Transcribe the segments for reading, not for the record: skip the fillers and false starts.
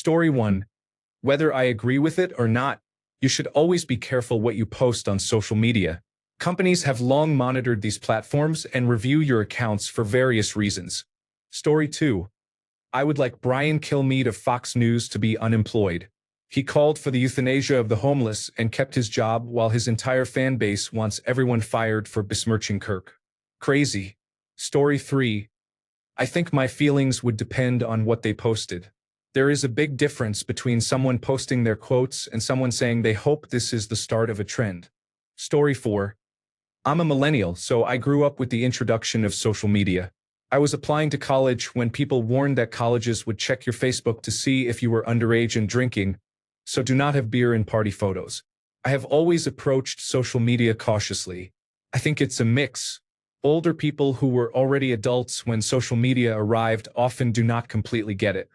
Story 1. Whether I agree with it or not, you should always be careful what you post on social media. Companies have long monitored these platforms and review your accounts for various reasons. Story 2. I would like Brian Kilmeade of Fox News to be unemployed. He called for the euthanasia of the homeless and kept his job while his entire fan base wants everyone fired for besmirching Kirk. Crazy. Story 3. I think my feelings would depend on what they posted. There is a big difference between someone posting their quotes and someone saying they hope this is the start of a trend. Story 4. I'm a millennial, so I grew up with the introduction of social media. I was applying to college when people warned that colleges would check your Facebook to see if you were underage and drinking, so do not have beer in party photos. I have always approached social media cautiously. I think it's a mix. Older people who were already adults when social media arrived often do not completely get it.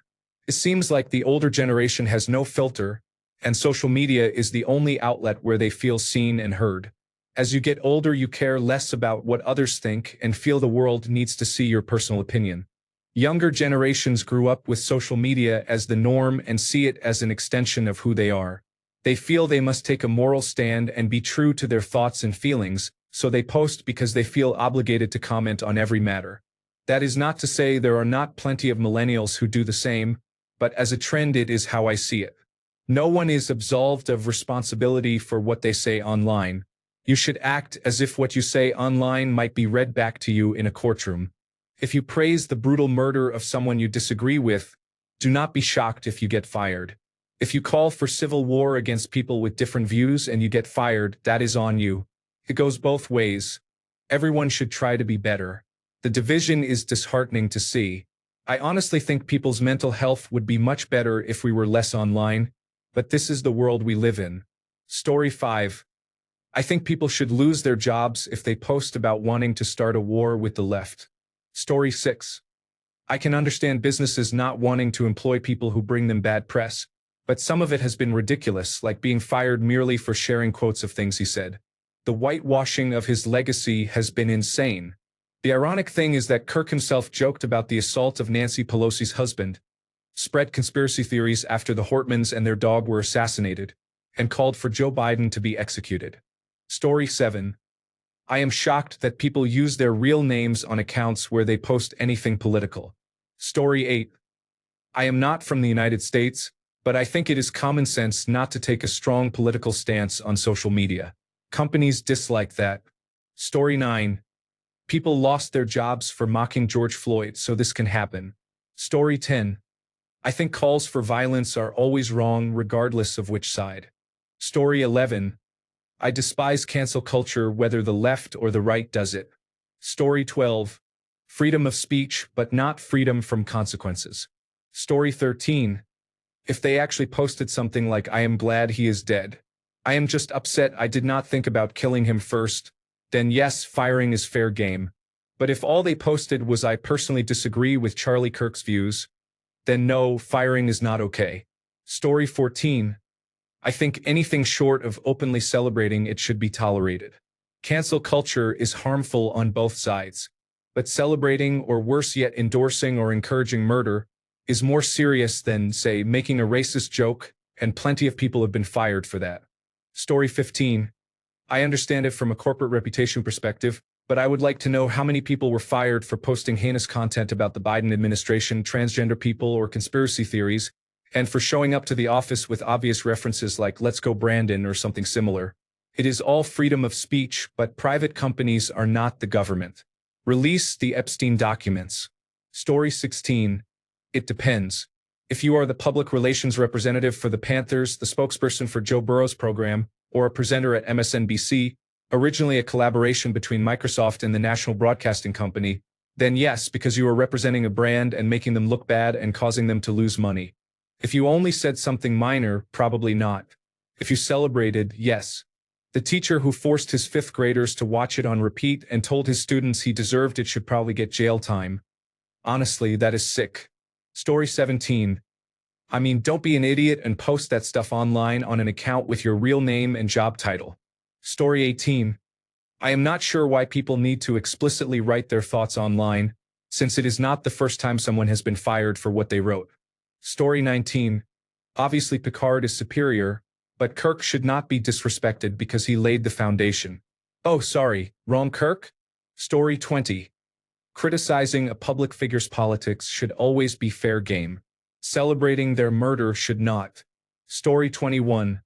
It seems like the older generation has no filter, and social media is the only outlet where they feel seen and heard. As you get older, you care less about what others think and feel the world needs to see your personal opinion. Younger generations grew up with social media as the norm and see it as an extension of who they are. They feel they must take a moral stand and be true to their thoughts and feelings, so they post because they feel obligated to comment on every matter. That is not to say there are not plenty of millennials who do the same, but as a trend it is how I see it. No one is absolved of responsibility for what they say online. You should act as if what you say online might be read back to you in a courtroom. If you praise the brutal murder of someone you disagree with, do not be shocked if you get fired. If you call for civil war against people with different views and you get fired, that is on you. It goes both ways. Everyone should try to be better. The division is disheartening to see. I honestly think people's mental health would be much better if we were less online, but this is the world we live in. Story 5. I think people should lose their jobs if they post about wanting to start a war with the left. Story 6. I can understand businesses not wanting to employ people who bring them bad press, but some of it has been ridiculous, like being fired merely for sharing quotes of things he said. The whitewashing of his legacy has been insane. The ironic thing is that Kirk himself joked about the assault of Nancy Pelosi's husband, spread conspiracy theories after the Hortmans and their dog were assassinated, and called for Joe Biden to be executed. Story 7. I am shocked that people use their real names on accounts where they post anything political. Story 8. I am not from the United States, but I think it is common sense not to take a strong political stance on social media. Companies dislike that. Story 9. People lost their jobs for mocking George Floyd, so this can happen. Story 10. I think calls for violence are always wrong regardless of which side. Story 11. I despise cancel culture whether the left or the right does it. Story 12. Freedom of speech, but not freedom from consequences. Story 13. If they actually posted something like I am glad he is dead. I am just upset I did not think about killing him first, then yes, firing is fair game. But if all they posted was I personally disagree with Charlie Kirk's views, then no, firing is not okay. Story 14. I think anything short of openly celebrating it should be tolerated. Cancel culture is harmful on both sides, but celebrating or worse yet endorsing or encouraging murder is more serious than, say, making a racist joke, and plenty of people have been fired for that. Story 15. I understand it from a corporate reputation perspective, but I would like to know how many people were fired for posting heinous content about the Biden administration, transgender people, or conspiracy theories, and for showing up to the office with obvious references like "Let's go Brandon" or something similar. It is all freedom of speech, but private companies are not the government. Release the Epstein documents. Story 16. It depends. If you are the public relations representative for the Panthers, the spokesperson for Joe Burrow's program, or a presenter at MSNBC, originally a collaboration between Microsoft and the National Broadcasting Company, then yes, because you are representing a brand and making them look bad and causing them to lose money. If you only said something minor, probably not. If you celebrated, yes. The teacher who forced his fifth graders to watch it on repeat and told his students he deserved it should probably get jail time. Honestly, that is sick. Story 17. I mean, don't be an idiot and post that stuff online on an account with your real name and job title. Story 18. I am not sure why people need to explicitly write their thoughts online, since it is not the first time someone has been fired for what they wrote. Story 19. Obviously, Picard is superior, but Kirk should not be disrespected because he laid the foundation. Oh, sorry, wrong Kirk? Story 20. Criticizing a public figure's politics should always be fair game. Celebrating their murder should not. Story 21.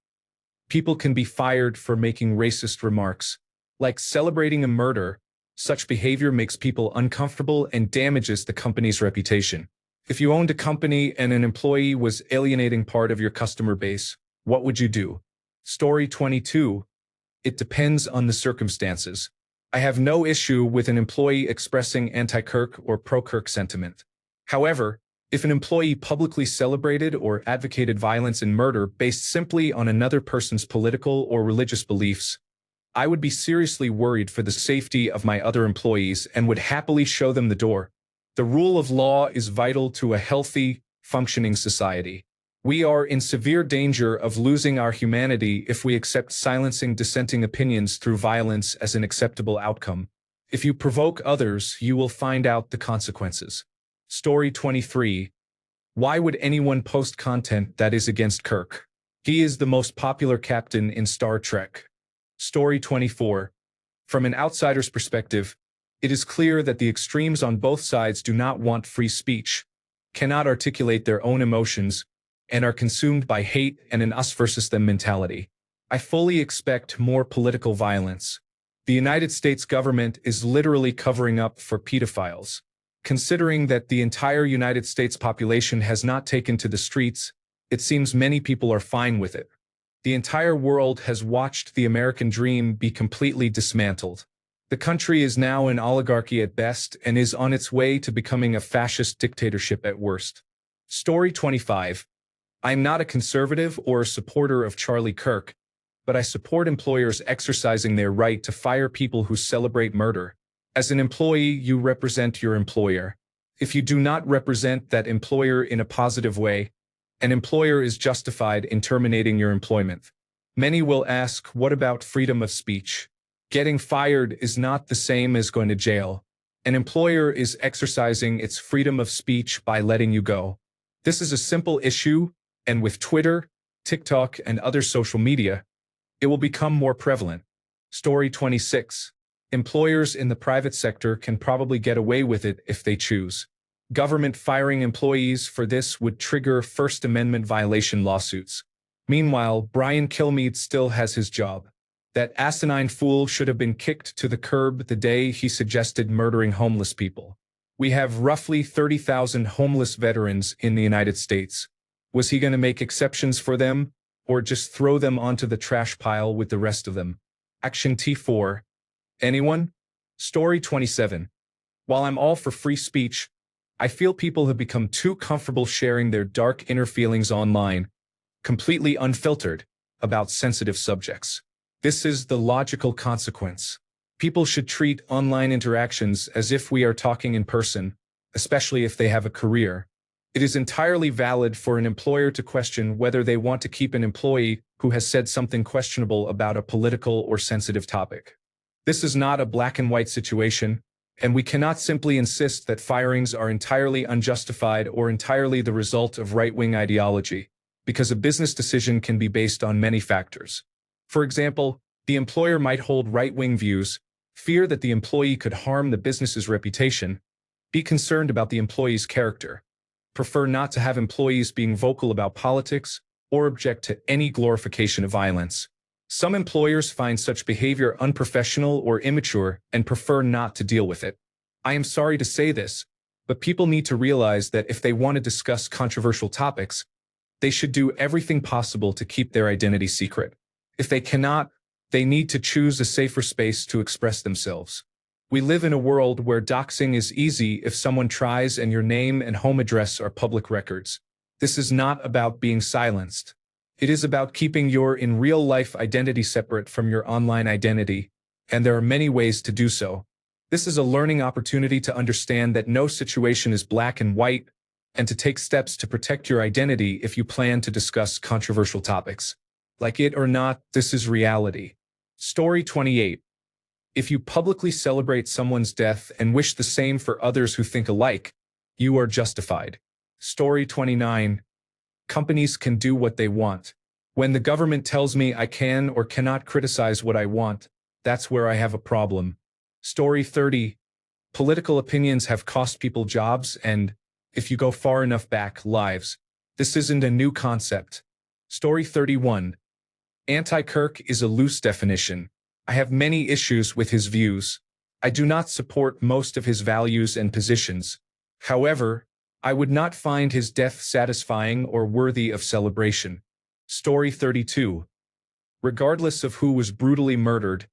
People can be fired for making racist remarks. Like celebrating a murder, such behavior makes people uncomfortable and damages the company's reputation. If you owned a company and an employee was alienating part of your customer base, what would you do? Story 22. It depends on the circumstances. I have no issue with an employee expressing anti-Kirk or pro-Kirk sentiment. However, if an employee publicly celebrated or advocated violence and murder based simply on another person's political or religious beliefs, I would be seriously worried for the safety of my other employees and would happily show them the door. The rule of law is vital to a healthy, functioning society. We are in severe danger of losing our humanity if we accept silencing dissenting opinions through violence as an acceptable outcome. If you provoke others, you will find out the consequences. Story 23. Why would anyone post content that is against Kirk? He is the most popular captain in Star Trek. Story 24. From an outsider's perspective, it is clear that the extremes on both sides do not want free speech, cannot articulate their own emotions, and are consumed by hate and an us versus them mentality. I fully expect more political violence. The United States government is literally covering up for pedophiles. Considering that the entire United States population has not taken to the streets, it seems many people are fine with it. The entire world has watched the American dream be completely dismantled. The country is now an oligarchy at best and is on its way to becoming a fascist dictatorship at worst. Story 25. I am not a conservative or a supporter of Charlie Kirk, but I support employers exercising their right to fire people who celebrate murder. As an employee, you represent your employer. If you do not represent that employer in a positive way, an employer is justified in terminating your employment. Many will ask, what about freedom of speech? Getting fired is not the same as going to jail. An employer is exercising its freedom of speech by letting you go. This is a simple issue, and with Twitter, TikTok, and other social media, it will become more prevalent. Story 26. Employers in the private sector can probably get away with it if they choose. Government firing employees for this would trigger First Amendment violation lawsuits. Meanwhile, Brian Kilmeade still has his job. That asinine fool should have been kicked to the curb the day he suggested murdering homeless people. We have roughly 30,000 homeless veterans in the United States. Was he going to make exceptions for them, or just throw them onto the trash pile with the rest of them? Action T4. Anyone? Story 27. While I'm all for free speech, I feel people have become too comfortable sharing their dark inner feelings online, completely unfiltered, about sensitive subjects. This is the logical consequence. People should treat online interactions as if we are talking in person, especially if they have a career. It is entirely valid for an employer to question whether they want to keep an employee who has said something questionable about a political or sensitive topic. This is not a black and white situation, and we cannot simply insist that firings are entirely unjustified or entirely the result of right-wing ideology, because a business decision can be based on many factors. For example, the employer might hold right-wing views, fear that the employee could harm the business's reputation, be concerned about the employee's character, prefer not to have employees being vocal about politics, or object to any glorification of violence. Some employers find such behavior unprofessional or immature and prefer not to deal with it. I am sorry to say this, but people need to realize that if they want to discuss controversial topics, they should do everything possible to keep their identity secret. If they cannot, they need to choose a safer space to express themselves. We live in a world where doxing is easy if someone tries and your name and home address are public records. This is not about being silenced. It is about keeping your in real-life identity separate from your online identity, and there are many ways to do so. This is a learning opportunity to understand that no situation is black and white, and to take steps to protect your identity if you plan to discuss controversial topics. Like it or not, this is reality. Story 28. If you publicly celebrate someone's death and wish the same for others who think alike, you are justified. Story 29. Companies can do what they want. When the government tells me I can or cannot criticize what I want, that's where I have a problem. Story 30. Political opinions have cost people jobs and, if you go far enough back, lives. This isn't a new concept. Story 31. Anti-Kirk is a loose definition. I have many issues with his views. I do not support most of his values and positions. However, I would not find his death satisfying or worthy of celebration. Story 32. Regardless of who was brutally murdered,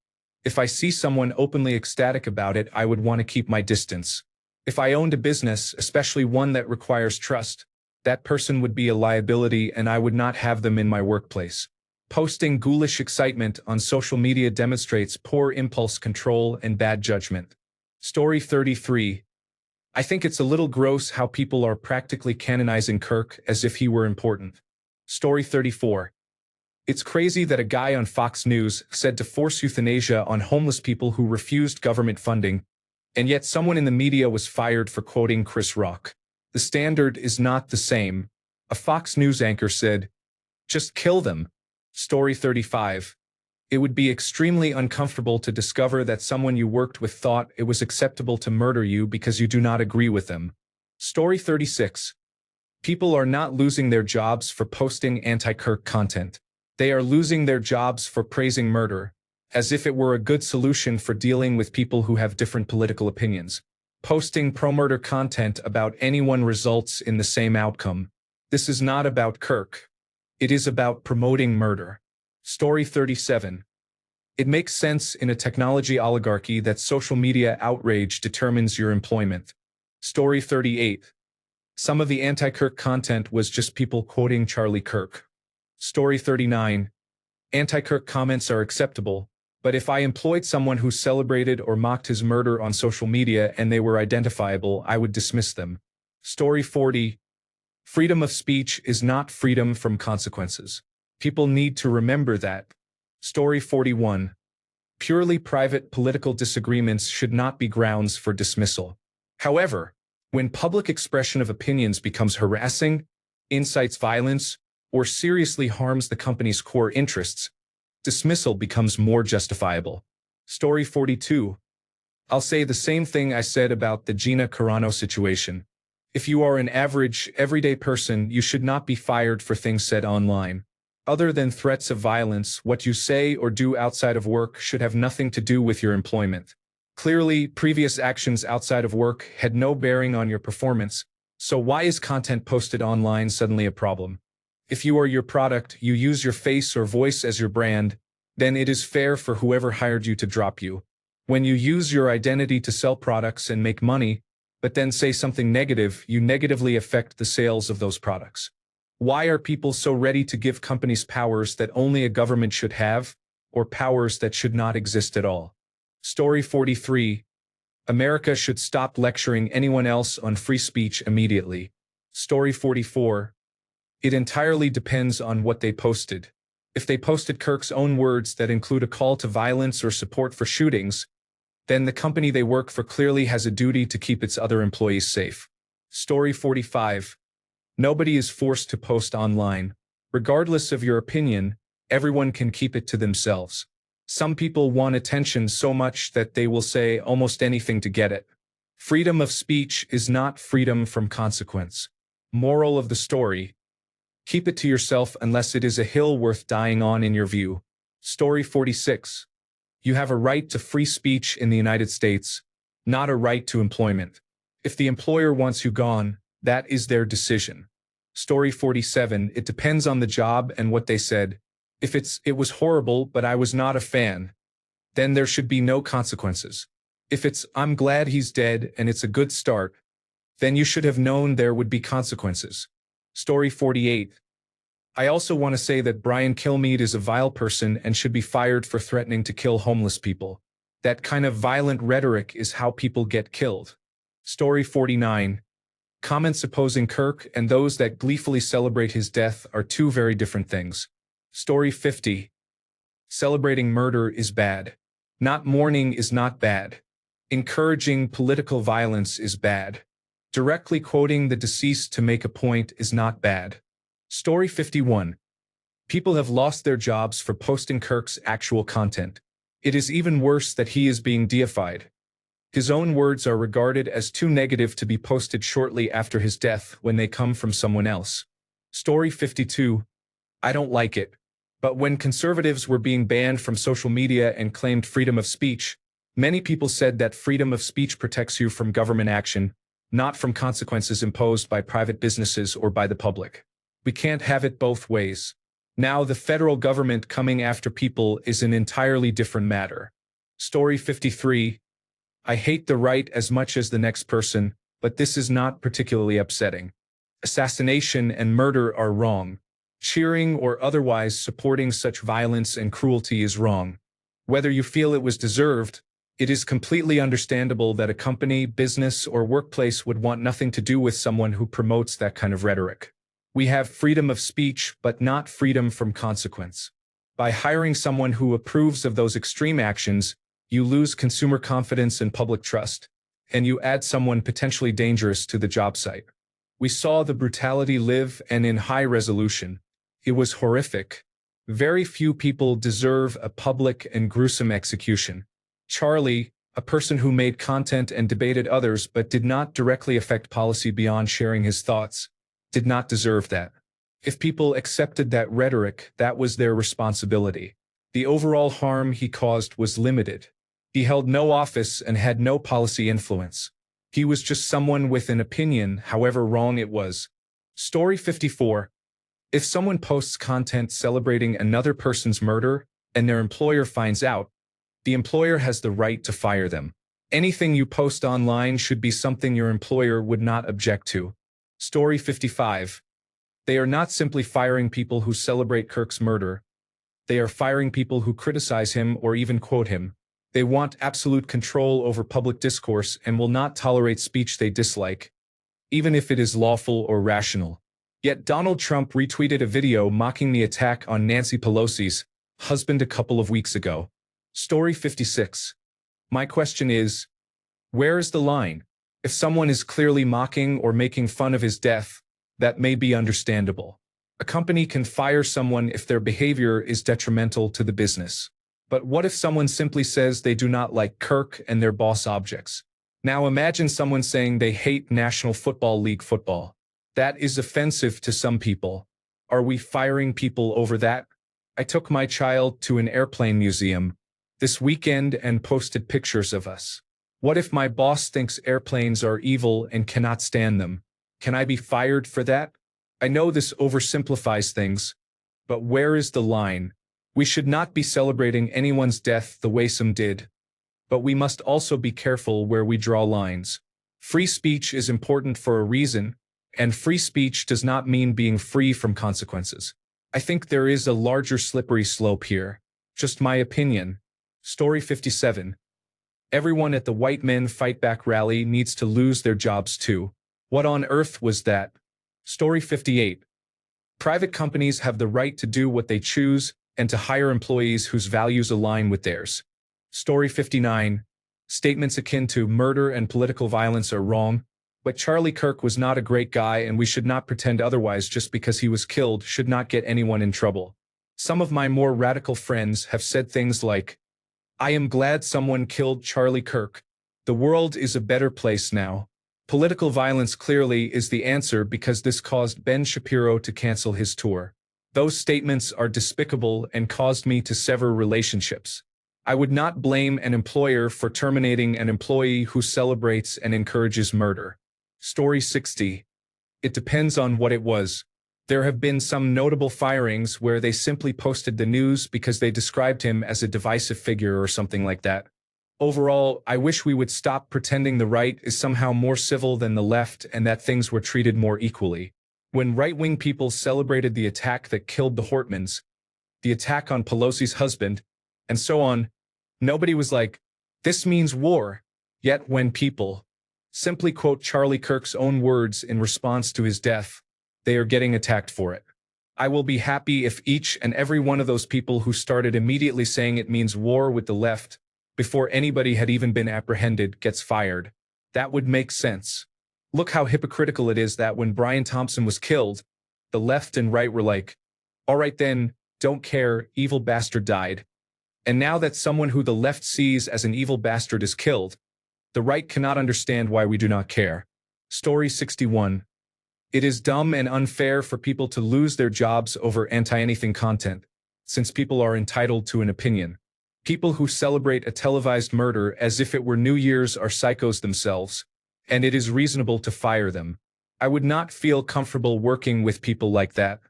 if I see someone openly ecstatic about it, I would want to keep my distance. If I owned a business, especially one that requires trust, that person would be a liability and I would not have them in my workplace. Posting ghoulish excitement on social media demonstrates poor impulse control and bad judgment. Story 33. I think it's a little gross how people are practically canonizing Kirk as if he were important. Story 34. It's crazy that a guy on Fox News said to force euthanasia on homeless people who refused government funding, and yet someone in the media was fired for quoting Chris Rock. The standard is not the same. A Fox News anchor said, "Just kill them." Story 35. It would be extremely uncomfortable to discover that someone you worked with thought it was acceptable to murder you because you do not agree with them. Story 36. People are not losing their jobs for posting anti-Kirk content. They are losing their jobs for praising murder, as if it were a good solution for dealing with people who have different political opinions. Posting pro-murder content about anyone results in the same outcome. This is not about Kirk. It is about promoting murder. Story 37. It makes sense in a technology oligarchy that social media outrage determines your employment. Story 38. Some of the anti-Kirk content was just people quoting Charlie Kirk. Story 39. Anti-Kirk comments are acceptable, but if I employed someone who celebrated or mocked his murder on social media and they were identifiable, I would dismiss them. Story 40. Freedom of speech is not freedom from consequences. People need to remember that. Story 41. Purely private political disagreements should not be grounds for dismissal. However, when public expression of opinions becomes harassing, incites violence, or seriously harms the company's core interests, dismissal becomes more justifiable. Story 42. I'll say the same thing I said about the Gina Carano situation. If you are an average, everyday person, you should not be fired for things said online. Other than threats of violence, what you say or do outside of work should have nothing to do with your employment. Clearly, previous actions outside of work had no bearing on your performance, so why is content posted online suddenly a problem? If you are your product, you use your face or voice as your brand, then it is fair for whoever hired you to drop you. When you use your identity to sell products and make money, but then say something negative, you negatively affect the sales of those products. Why are people so ready to give companies powers that only a government should have, or powers that should not exist at all? Story 43. America should stop lecturing anyone else on free speech immediately. Story 44. It entirely depends on what they posted. If they posted Kirk's own words that include a call to violence or support for shootings, then the company they work for clearly has a duty to keep its other employees safe. Story 45. Nobody is forced to post online. Regardless of your opinion, everyone can keep it to themselves. Some people want attention so much that they will say almost anything to get it. Freedom of speech is not freedom from consequence. Moral of the story: keep it to yourself unless it is a hill worth dying on in your view. Story 46. You have a right to free speech in the United States, not a right to employment. If the employer wants you gone, that is their decision. Story 47. It depends on the job and what they said. If it was horrible but I was not a fan, then there should be no consequences. If it's I'm glad he's dead and it's a good start, then you should have known there would be consequences. Story 48. I also want to say that Brian Kilmeade is a vile person and should be fired for threatening to kill homeless people. That kind of violent rhetoric is how people get killed. Story 49. Comments opposing Kirk and those that gleefully celebrate his death are two very different things. Story 50. Celebrating murder is bad. Not mourning is not bad. Encouraging political violence is bad. Directly quoting the deceased to make a point is not bad. Story 51. People have lost their jobs for posting Kirk's actual content. It is even worse that he is being deified. His own words are regarded as too negative to be posted shortly after his death when they come from someone else. Story 52. I don't like it. But when conservatives were being banned from social media and claimed freedom of speech, many people said that freedom of speech protects you from government action, not from consequences imposed by private businesses or by the public. We can't have it both ways. Now the federal government coming after people is an entirely different matter. Story 53. I hate the right as much as the next person, but this is not particularly upsetting. Assassination and murder are wrong. Cheering or otherwise supporting such violence and cruelty is wrong. Whether you feel it was deserved, it is completely understandable that a company, business, or workplace would want nothing to do with someone who promotes that kind of rhetoric. We have freedom of speech, but not freedom from consequence. By hiring someone who approves of those extreme actions, you lose consumer confidence and public trust, and you add someone potentially dangerous to the job site. We saw the brutality live and in high resolution. It was horrific. Very few people deserve a public and gruesome execution. Charlie, a person who made content and debated others but did not directly affect policy beyond sharing his thoughts, did not deserve that. If people accepted that rhetoric, that was their responsibility. The overall harm he caused was limited. He held no office and had no policy influence. He was just someone with an opinion, however wrong it was. Story 54. If someone posts content celebrating another person's murder and their employer finds out, the employer has the right to fire them. Anything you post online should be something your employer would not object to. Story 55. They are not simply firing people who celebrate Kirk's murder. They are firing people who criticize him or even quote him. They want absolute control over public discourse and will not tolerate speech they dislike, even if it is lawful or rational. Yet Donald Trump retweeted a video mocking the attack on Nancy Pelosi's husband a couple of weeks ago. Story 56. My question is, where is the line? If someone is clearly mocking or making fun of his death, that may be understandable. A company can fire someone if their behavior is detrimental to the business. But what if someone simply says they do not like Kirk and their boss objects? Now imagine someone saying they hate National Football League football. That is offensive to some people. Are we firing people over that? I took my child to an airplane museum this weekend and posted pictures of us. What if my boss thinks airplanes are evil and cannot stand them? Can I be fired for that? I know this oversimplifies things, but where is the line? We should not be celebrating anyone's death the way some did, but we must also be careful where we draw lines. Free speech is important for a reason, and free speech does not mean being free from consequences. I think there is a larger slippery slope here. Just my opinion. Story 57. Everyone at the White Men Fight Back rally needs to lose their jobs too. What on earth was that? Story 58. Private companies have the right to do what they choose and to hire employees whose values align with theirs. Story 59. Statements akin to murder and political violence are wrong, but Charlie Kirk was not a great guy and we should not pretend otherwise. Just because he was killed should not get anyone in trouble. Some of my more radical friends have said things like, I am glad someone killed Charlie Kirk. The world is a better place now. Political violence clearly is the answer because this caused Ben Shapiro to cancel his tour. Those statements are despicable and caused me to sever relationships. I would not blame an employer for terminating an employee who celebrates and encourages murder. Story 60. It depends on what it was. There have been some notable firings where they simply posted the news because they described him as a divisive figure or something like that. Overall, I wish we would stop pretending the right is somehow more civil than the left and that things were treated more equally. When right-wing people celebrated the attack that killed the Hortmans, the attack on Pelosi's husband, and so on, nobody was like, this means war. Yet when people simply quote Charlie Kirk's own words in response to his death, they are getting attacked for it. I will be happy if each and every one of those people who started immediately saying it means war with the left, before anybody had even been apprehended, gets fired. That would make sense. Look how hypocritical it is that when Brian Thompson was killed, The left and right were like, all right then, don't care, evil bastard died. And now that someone who the left sees as an evil bastard is killed, the right cannot understand why we do not care. Story 61. It is dumb and unfair for people to lose their jobs over anti-anything content, since people are entitled to an opinion. People who celebrate a televised murder as if it were New Year's are psychos themselves, and it is reasonable to fire them. I would not feel comfortable working with people like that.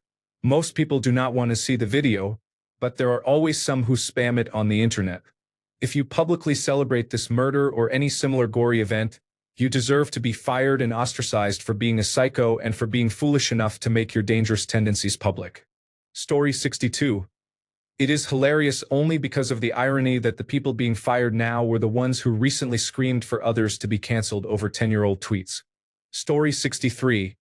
Most people do not want to see the video, but there are always some who spam it on the internet. If you publicly celebrate this murder or any similar gory event, you deserve to be fired and ostracized for being a psycho and for being foolish enough to make your dangerous tendencies public. Story 62. It is hilarious only because of the irony that the people being fired now were the ones who recently screamed for others to be canceled over 10-year-old tweets. Story 63.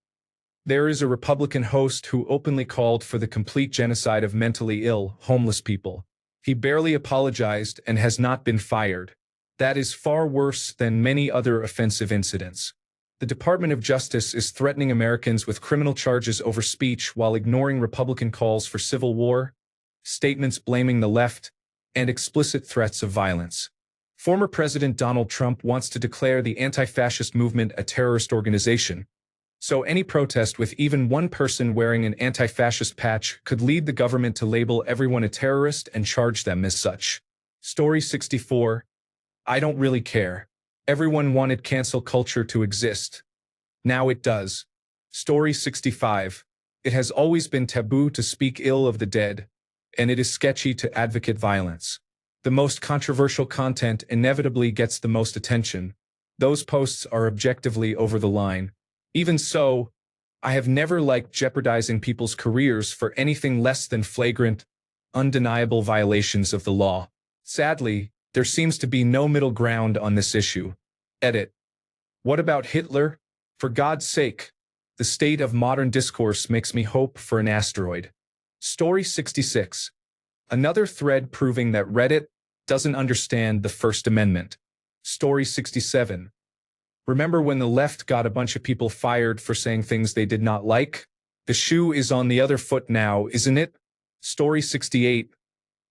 There is a Republican host who openly called for the complete genocide of mentally ill, homeless people. He barely apologized and has not been fired. That is far worse than many other offensive incidents. The Department of Justice is threatening Americans with criminal charges over speech while ignoring Republican calls for civil war, statements blaming the left, and explicit threats of violence. Former President Donald Trump wants to declare the anti-fascist movement a terrorist organization, so any protest with even one person wearing an anti-fascist patch could lead the government to label everyone a terrorist and charge them as such. Story 64. I don't really care. Everyone wanted cancel culture to exist. Now it does. Story 65. It has always been taboo to speak ill of the dead, and it is sketchy to advocate violence. The most controversial content inevitably gets the most attention. Those posts are objectively over the line. Even so, I have never liked jeopardizing people's careers for anything less than flagrant, undeniable violations of the law. Sadly, there seems to be no middle ground on this issue. Edit. What about Hitler? For God's sake, the state of modern discourse makes me hope for an asteroid. Story 66. Another thread proving that Reddit doesn't understand the First Amendment. Story 67. Remember when the left got a bunch of people fired for saying things they did not like? The shoe is on the other foot now, isn't it? Story 68.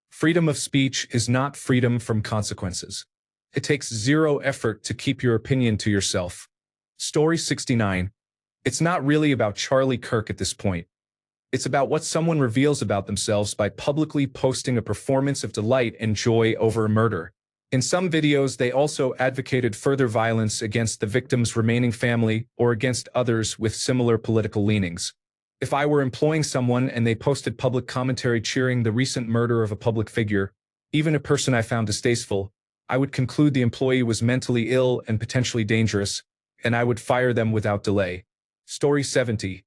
Freedom of speech is not freedom from consequences. It takes zero effort to keep your opinion to yourself. Story 69. It's not really about Charlie Kirk at this point. It's about what someone reveals about themselves by publicly posting a performance of delight and joy over a murder. In some videos, they also advocated further violence against the victim's remaining family or against others with similar political leanings. If I were employing someone and they posted public commentary cheering the recent murder of a public figure, even a person I found distasteful, I would conclude the employee was mentally ill and potentially dangerous, and I would fire them without delay. Story 70.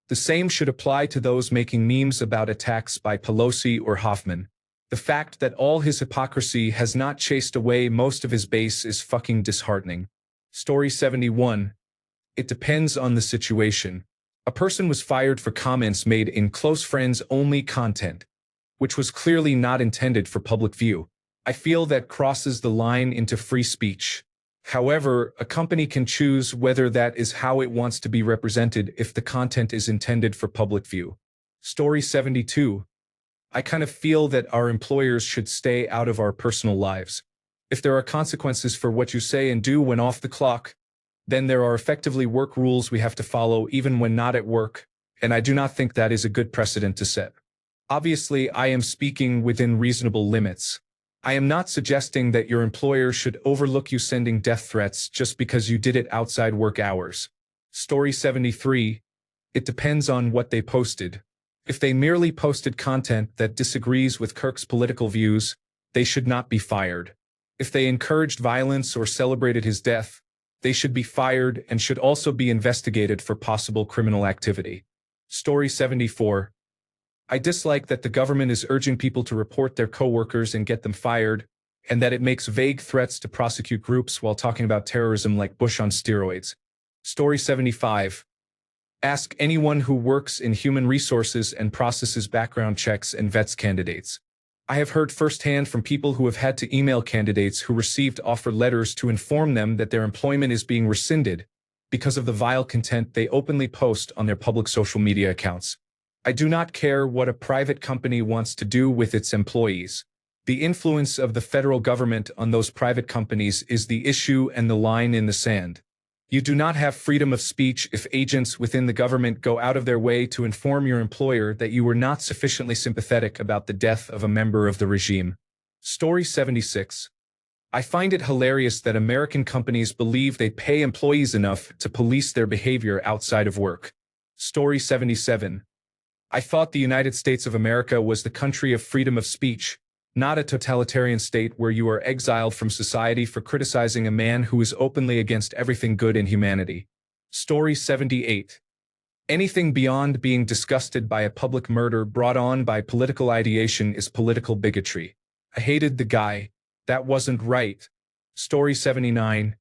The same should apply to those making memes about attacks by Pelosi or Hoffman. The fact that all his hypocrisy has not chased away most of his base is fucking disheartening. Story 71. It depends on the situation. A person was fired for comments made in close friends-only content, which was clearly not intended for public view. I feel that crosses the line into free speech. However, a company can choose whether that is how it wants to be represented if the content is intended for public view. Story 72. I kind of feel that our employers should stay out of our personal lives. If there are consequences for what you say and do when off the clock, then there are effectively work rules we have to follow even when not at work, and I do not think that is a good precedent to set. Obviously, I am speaking within reasonable limits. I am not suggesting that your employer should overlook you sending death threats just because you did it outside work hours. Story 73. It depends on what they posted. If they merely posted content that disagrees with Kirk's political views, they should not be fired. If they encouraged violence or celebrated his death, they should be fired and should also be investigated for possible criminal activity. Story 74. I dislike that the government is urging people to report their coworkers and get them fired, and that it makes vague threats to prosecute groups while talking about terrorism like Bush on steroids. Story 75. Ask anyone who works in human resources and processes background checks and vets candidates. I have heard firsthand from people who have had to email candidates who received offer letters to inform them that their employment is being rescinded, because of the vile content they openly post on their public social media accounts. I do not care what a private company wants to do with its employees. The influence of the federal government on those private companies is the issue and the line in the sand. You do not have freedom of speech if agents within the government go out of their way to inform your employer that you were not sufficiently sympathetic about the death of a member of the regime. Story 76. I find it hilarious that American companies believe they pay employees enough to police their behavior outside of work. Story 77. I thought the United States of America was the country of freedom of speech, not a totalitarian state where you are exiled from society for criticizing a man who is openly against everything good in humanity. Story 78. Anything beyond being disgusted by a public murder brought on by political ideation is political bigotry. I hated the guy. That wasn't right. Story 79.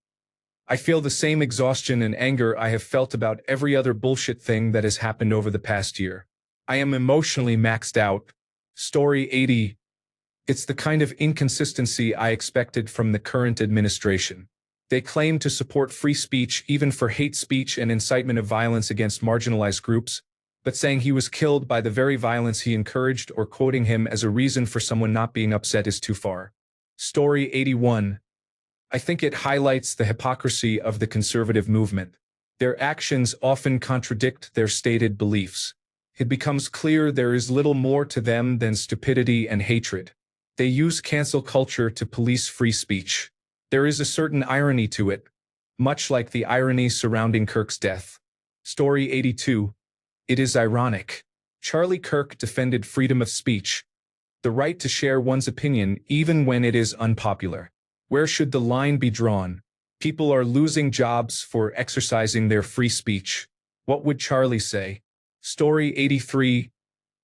I feel the same exhaustion and anger I have felt about every other bullshit thing that has happened over the past year. I am emotionally maxed out. Story 80. It's the kind of inconsistency I expected from the current administration. They claim to support free speech even for hate speech and incitement of violence against marginalized groups, but saying he was killed by the very violence he encouraged or quoting him as a reason for someone not being upset is too far. Story 81. I think it highlights the hypocrisy of the conservative movement. Their actions often contradict their stated beliefs. It becomes clear there is little more to them than stupidity and hatred. They use cancel culture to police free speech. There is a certain irony to it, much like the irony surrounding Kirk's death. Story 82. It is ironic. Charlie Kirk defended freedom of speech, the right to share one's opinion even when it is unpopular. Where should the line be drawn? People are losing jobs for exercising their free speech. What would Charlie say? Story 83.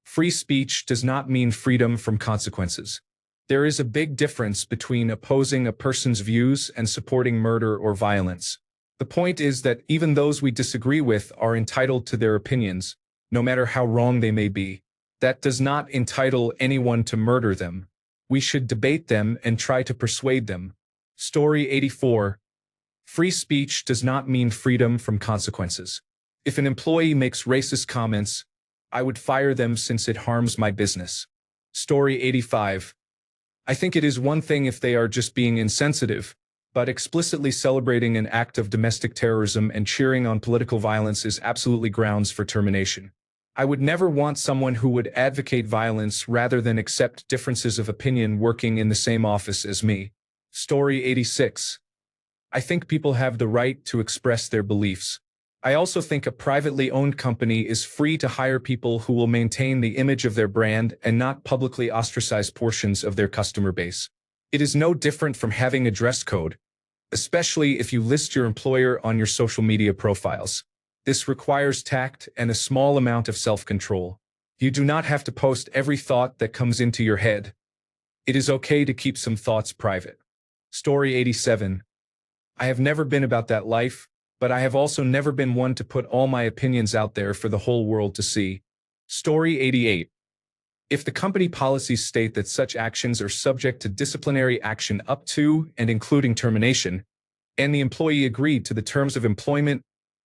Free speech does not mean freedom from consequences. There is a big difference between opposing a person's views and supporting murder or violence. The point is that even those we disagree with are entitled to their opinions, no matter how wrong they may be. That does not entitle anyone to murder them. We should debate them and try to persuade them. Story 84. Free speech does not mean freedom from consequences. If an employee makes racist comments, I would fire them since it harms my business. Story 85. I think it is one thing if they are just being insensitive, but explicitly celebrating an act of domestic terrorism and cheering on political violence is absolutely grounds for termination. I would never want someone who would advocate violence rather than accept differences of opinion working in the same office as me. Story 86. I think people have the right to express their beliefs. I also think a privately owned company is free to hire people who will maintain the image of their brand and not publicly ostracize portions of their customer base. It is no different from having a dress code, especially if you list your employer on your social media profiles. This requires tact and a small amount of self-control. You do not have to post every thought that comes into your head. It is okay to keep some thoughts private. Story 87. I have never been about that life, but I have also never been one to put all my opinions out there for the whole world to see. Story 88. If the company policies state that such actions are subject to disciplinary action up to and including termination, and the employee agreed to the terms of employment,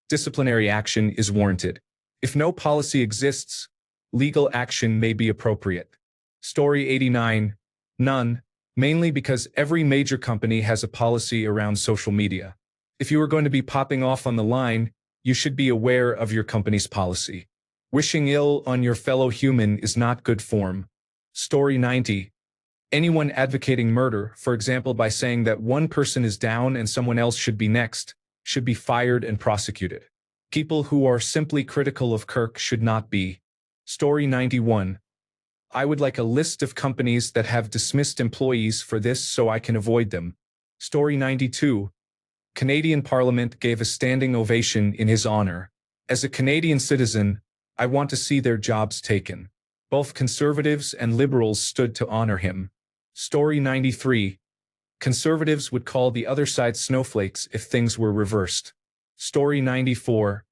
disciplinary action is warranted. If no policy exists, legal action may be appropriate. Story 89. None, mainly because every major company has a policy around social media. If you are going to be popping off on the line, you should be aware of your company's policy. Wishing ill on your fellow human is not good form. Story 90. Anyone advocating murder, for example by saying that one person is down and someone else should be next, should be fired and prosecuted. People who are simply critical of Kirk should not be. Story 91. I would like a list of companies that have dismissed employees for this so I can avoid them. Story 92. Canadian Parliament gave a standing ovation in his honor. As a Canadian citizen, I want to see their jobs taken. Both conservatives and liberals stood to honor him. Story 93. Conservatives would call the other side snowflakes if things were reversed. Story 94.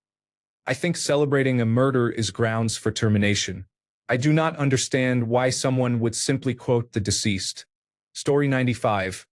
I think celebrating a murder is grounds for termination. I do not understand why someone would simply quote the deceased. Story 95.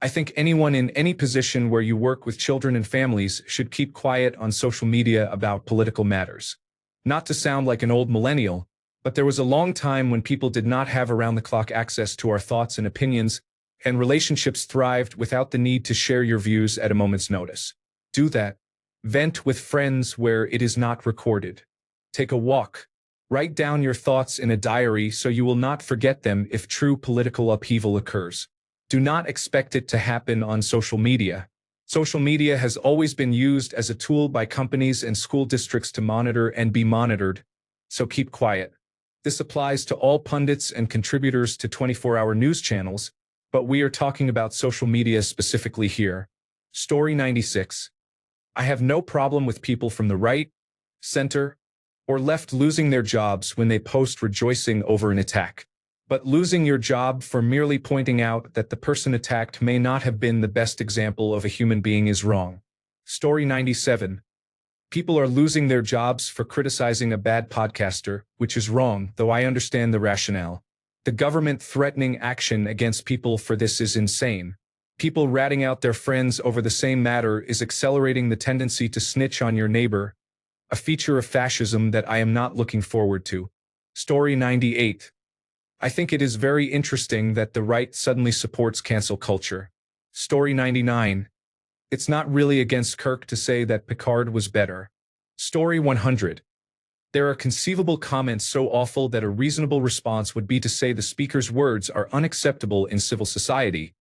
I think anyone in any position where you work with children and families should keep quiet on social media about political matters. Not to sound like an old millennial, but there was a long time when people did not have around-the-clock access to our thoughts and opinions, and relationships thrived without the need to share your views at a moment's notice. Do that. Vent with friends where it is not recorded. Take a walk. Write down your thoughts in a diary so you will not forget them if true political upheaval occurs. Do not expect it to happen on social media. Social media has always been used as a tool by companies and school districts to monitor and be monitored, so keep quiet. This applies to all pundits and contributors to 24-hour news channels, but we are talking about social media specifically here. Story 96. I have no problem with people from the right, center, or left losing their jobs when they post rejoicing over an attack. But losing your job for merely pointing out that the person attacked may not have been the best example of a human being is wrong. Story 97. People are losing their jobs for criticizing a bad podcaster, which is wrong, though I understand the rationale. The government threatening action against people for this is insane. People ratting out their friends over the same matter is accelerating the tendency to snitch on your neighbor, a feature of fascism that I am not looking forward to. Story 98. I think it is very interesting that the right suddenly supports cancel culture. Story 99. It's not really against Kirk to say that Picard was better. Story 100. There are conceivable comments so awful that a reasonable response would be to say the speaker's words are unacceptable in civil society.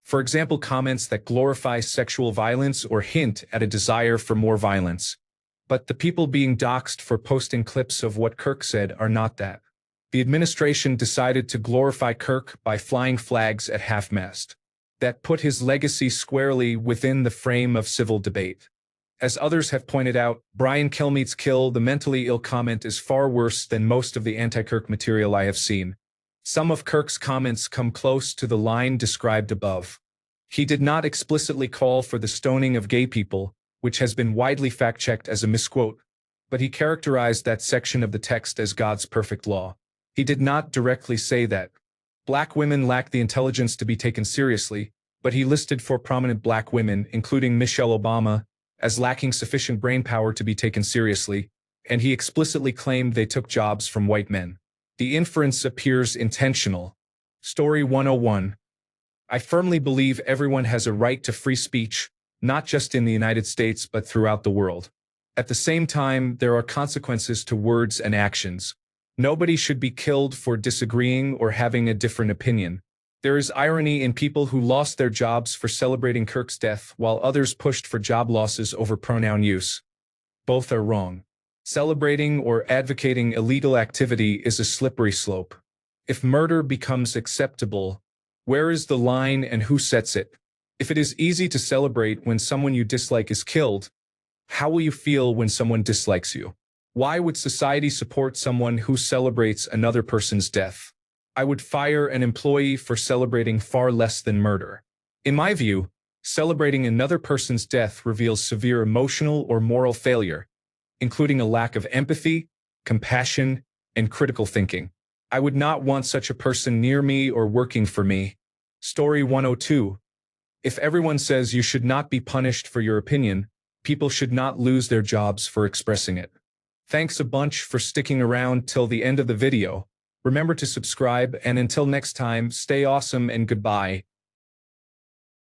For example, comments that glorify sexual violence or hint at a desire for more violence. But the people being doxed for posting clips of what Kirk said are not that. The administration decided to glorify Kirk by flying flags at half-mast. That put his legacy squarely within the frame of civil debate. As others have pointed out, Brian Kilmeade's "kill the mentally ill" comment is far worse than most of the anti-Kirk material I have seen. Some of Kirk's comments come close to the line described above. He did not explicitly call for the stoning of gay people, which has been widely fact-checked as a misquote, but he characterized that section of the text as God's perfect law. He did not directly say that black women lack the intelligence to be taken seriously, but he listed four prominent black women, including Michelle Obama, as lacking sufficient brainpower to be taken seriously, and he explicitly claimed they took jobs from white men. The inference appears intentional. Story 101. I firmly believe everyone has a right to free speech, not just in the United States but throughout the world. At the same time, there are consequences to words and actions. Nobody should be killed for disagreeing or having a different opinion. There is irony in people who lost their jobs for celebrating Kirk's death while others pushed for job losses over pronoun use. Both are wrong. Celebrating or advocating illegal activity is a slippery slope. If murder becomes acceptable, where is the line and who sets it? If it is easy to celebrate when someone you dislike is killed, how will you feel when someone dislikes you? Why would society support someone who celebrates another person's death? I would fire an employee for celebrating far less than murder. In my view, celebrating another person's death reveals severe emotional or moral failure, including a lack of empathy, compassion, and critical thinking. I would not want such a person near me or working for me. Story 102. If everyone says you should not be punished for your opinion, people should not lose their jobs for expressing it. Thanks a bunch for sticking around till the end of the video. Remember to subscribe, and until next time, stay awesome and goodbye.